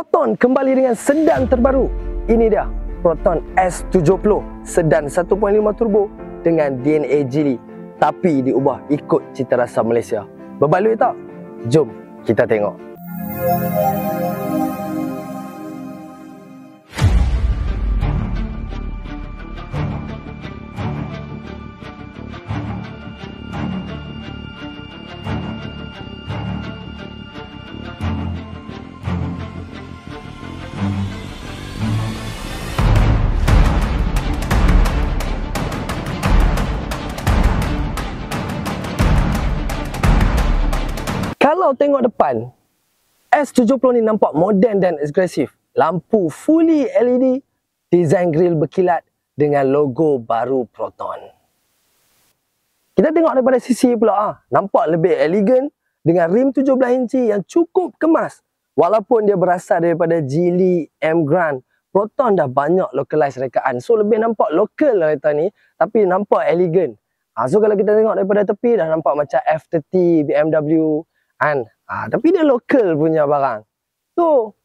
Proton kembali dengan sedan terbaru. Ini dia, Proton S70, sedan 1.5 turbo dengan DNA Geely, tapi diubah ikut cita rasa Malaysia. Berbaloi tak? Jom kita tengok. Kalau tengok depan, S70 ni nampak moden dan agresif. Lampu fully LED, design grill berkilat dengan logo baru Proton. Kita tengok daripada sisi pula, nampak lebih elegan dengan rim 17 inci yang cukup kemas. Walaupun dia berasal daripada Geely M Grand, Proton dah banyak localize rekaan. So lebih nampak lokal lah kereta ni, tapi nampak elegan. So kalau kita tengok daripada tepi dah nampak macam F30 BMW kan. Tapi dia lokal punya barang. So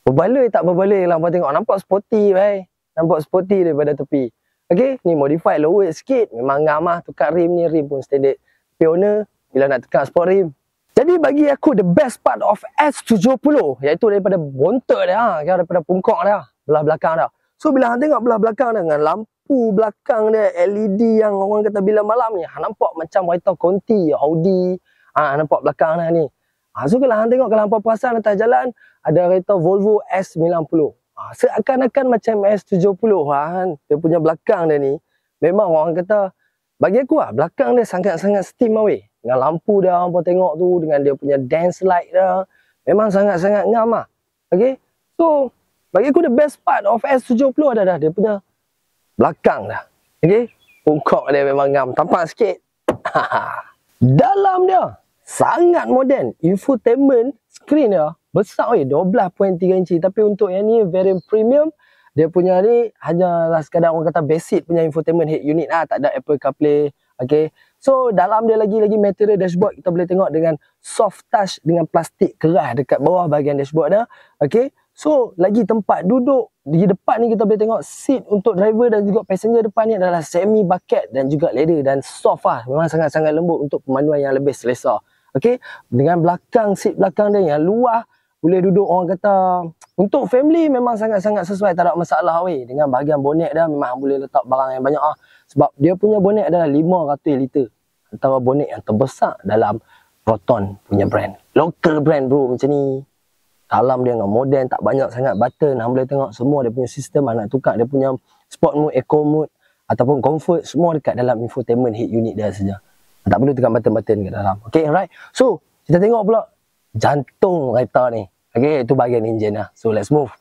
berbaloi tak berbaloi lah tengok, nampak sporty bhai. Nampak sporty daripada tepi. Okey, ni modified low weight sikit. Memang ngam lah tukar rim ni, rim pun standard pioneer bila nak tukar sport rim. Jadi bagi aku the best part of S70 iaitu daripada bontot dia, daripada pungkok dia, belah belakang dia. So bila hang tengok belah belakang dia dengan lampu belakang dia LED yang orang kata bila malam ni, nampak macam kereta Conti, Audi. Nampak belakang dia ni. So kalau hang tengok, kalau hampa perasan atas jalan ada kereta Volvo S90. Seakan-akan macam S70 kan. Dia punya belakang dia ni memang orang kata, bagi aku belakang dia sangat-sangat steam away. Dengan lampu dia hampa tengok tu, dengan dia punya dance light dia, memang sangat-sangat ngam lah. Okay. So bagi aku the best part of S70 adalah dia punya belakang dah. Okay. Pungkok dia memang ngam, tampak sikit. Dalam dia sangat moden. Infotainment screen dia besar 12.3 inci. Tapi untuk yang ni variant premium, dia punya ni hanyalah sekadar orang kata basic punya infotainment head unit lah. Tak ada Apple CarPlay. Okay. So dalam dia lagi material dashboard kita boleh tengok dengan soft touch dengan plastik keras dekat bawah bahagian dashboard dia. Okay. So lagi tempat duduk di depan ni kita boleh tengok seat untuk driver dan juga passenger depan ni adalah semi bucket dan juga leather dan soft lah. Memang sangat-sangat lembut untuk pemanduan yang lebih selesa. Okey, dengan belakang seat belakang dia yang luas, boleh duduk orang kata untuk family memang sangat-sangat sesuai, tak ada masalah weh. Dengan bahagian bonet dia memang boleh letak barang yang banyak sebab dia punya bonet adalah 500 liter. Antara bonet yang terbesar dalam Proton punya brand. Local brand bro macam ni. Dalam dia dengan moden, tak banyak sangat button. Hang boleh tengok semua dia punya sistem nak tukar dia punya sport mode, eco mode ataupun comfort, semua dekat dalam infotainment head unit dia saja. Tak perlu tekan button-button kat dalam. Okay, alright. So, kita tengok pula jantung kereta ni. Okay, itu bahagian enjin lah. So, let's move.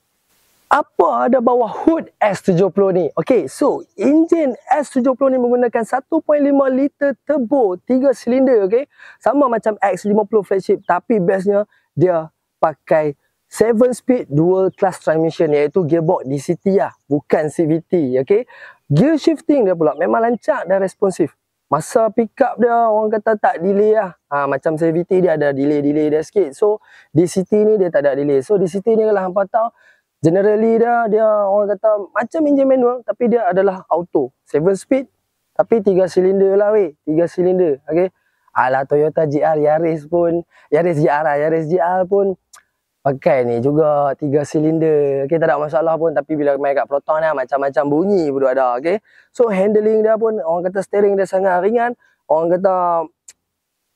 Apa ada bawah hood S70 ni? Okay, so enjin S70 ni menggunakan 1.5 liter turbo 3 silinder. Okay, sama macam X50 flagship, tapi bestnya dia pakai 7-speed dual clutch transmission, iaitu gearbox DCT lah, bukan CVT. Okay, gear shifting dia pula memang lancar dan responsif. Masa pick up dia orang kata tak delay lah. Macam CVT dia ada delay dia sikit. So DCT ni dia tak ada delay. So DCT ni kalau hampa tahu, generally dia orang kata macam engine manual, tapi dia adalah auto 7 speed tapi 3 silinder lah weh. 3 silinder. Okay. Alah Toyota GR Yaris pun, Yaris GR pun pakai ni juga 3 silinder. Okay, tak ada masalah pun. Tapi bila main kat Proton ni macam-macam bunyi pun ada. Okay. So handling dia pun orang kata steering dia sangat ringan. Orang kata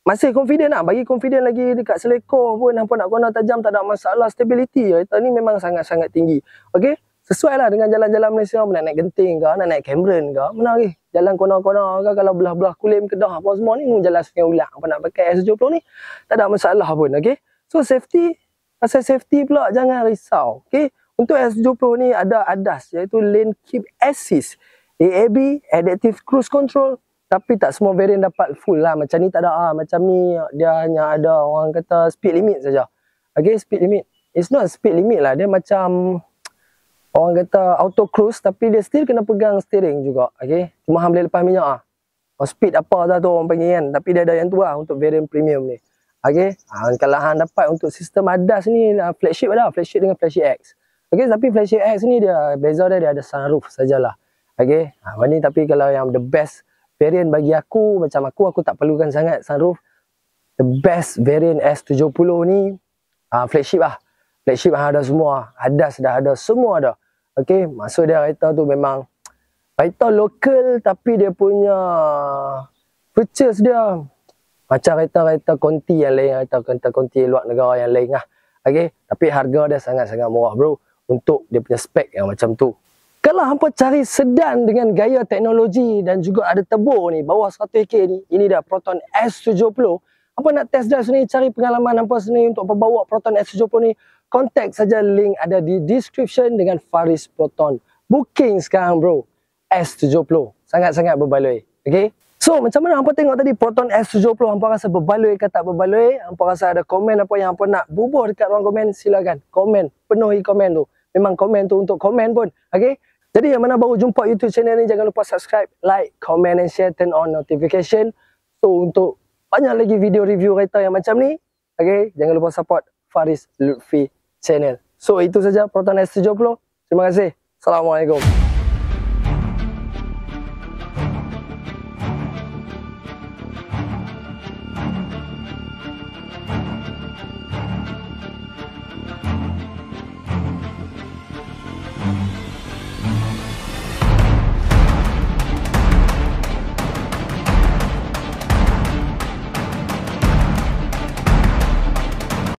masih confident lah. Bagi confident lagi dekat selekor pun, hampa nak guna tajam tak ada masalah. Stability kereta ni memang sangat-sangat tinggi. Okay, sesuai lah dengan jalan-jalan Malaysia. Nak naik Genting ke, nak naik Cameron ke, mana lagi jalan kona-kona ke, kalau belah-belah Kulim, Kedah apa semua ni jalan Sungai Ulang. Apa nak pakai S70 ni tak ada masalah pun. Okay. So safety, pasal safety pula jangan risau. Okay. Untuk S70 ni ada ADAS, iaitu Lane Keep Assist, AAB, Adaptive Cruise Control. Tapi tak semua variant dapat full lah. Macam ni tak ada. Macam ni dia hanya ada orang kata speed limit saja. Okay, speed limit. It's not speed limit lah. Dia macam orang kata auto cruise, tapi dia still kena pegang steering juga. Okay, cuma hang boleh lepas minyak speed apa dah tu orang panggil kan. Tapi dia ada yang tu lah untuk variant premium ni. Okay, kalau hang dapat untuk sistem ADAS ni, flagship ada, flagship dengan flagship X. Okay, tapi flagship X ni dia beza dia ada sunroof sajalah. Okay, ni tapi kalau yang the best variant bagi aku, macam aku tak perlukan sangat sunroof. The best variant S70 ni flagship lah. Flagship ada semua, ADAS dah ada, semua ada. Okay, maksud dia kereta tu memang kereta lokal tapi dia punya features dia macam kereta-kereta konti yang lain, kereta konti luar negara yang lain lah. Okay? Tapi harga dia sangat-sangat murah bro untuk dia punya spek yang macam tu. Kalau hampa cari sedan dengan gaya teknologi dan juga ada turbo ni, bawah 100k ni, ini dah Proton S70. Hampa nak test drive sini, cari pengalaman hampa sini untuk bawa Proton S70 ni, kontak saja link ada di description dengan Faris Proton. Booking sekarang bro. S70. Sangat-sangat berbaloi. Okay? So, macam mana hampa tengok tadi Proton S70, hampa rasa berbaloi ke tak berbaloi? Hampa rasa ada komen apa yang hampa nak bubuh dekat ruang komen? Silakan komen, penuhi komen tu. Memang komen tu untuk komen pun. Okay? Jadi yang mana baru jumpa YouTube channel ni, jangan lupa subscribe, like, comment and share, turn on notification. So, untuk banyak lagi video review kereta yang macam ni, okay, jangan lupa support Faris Lutfi channel. So, itu saja Proton S70. Terima kasih. Assalamualaikum.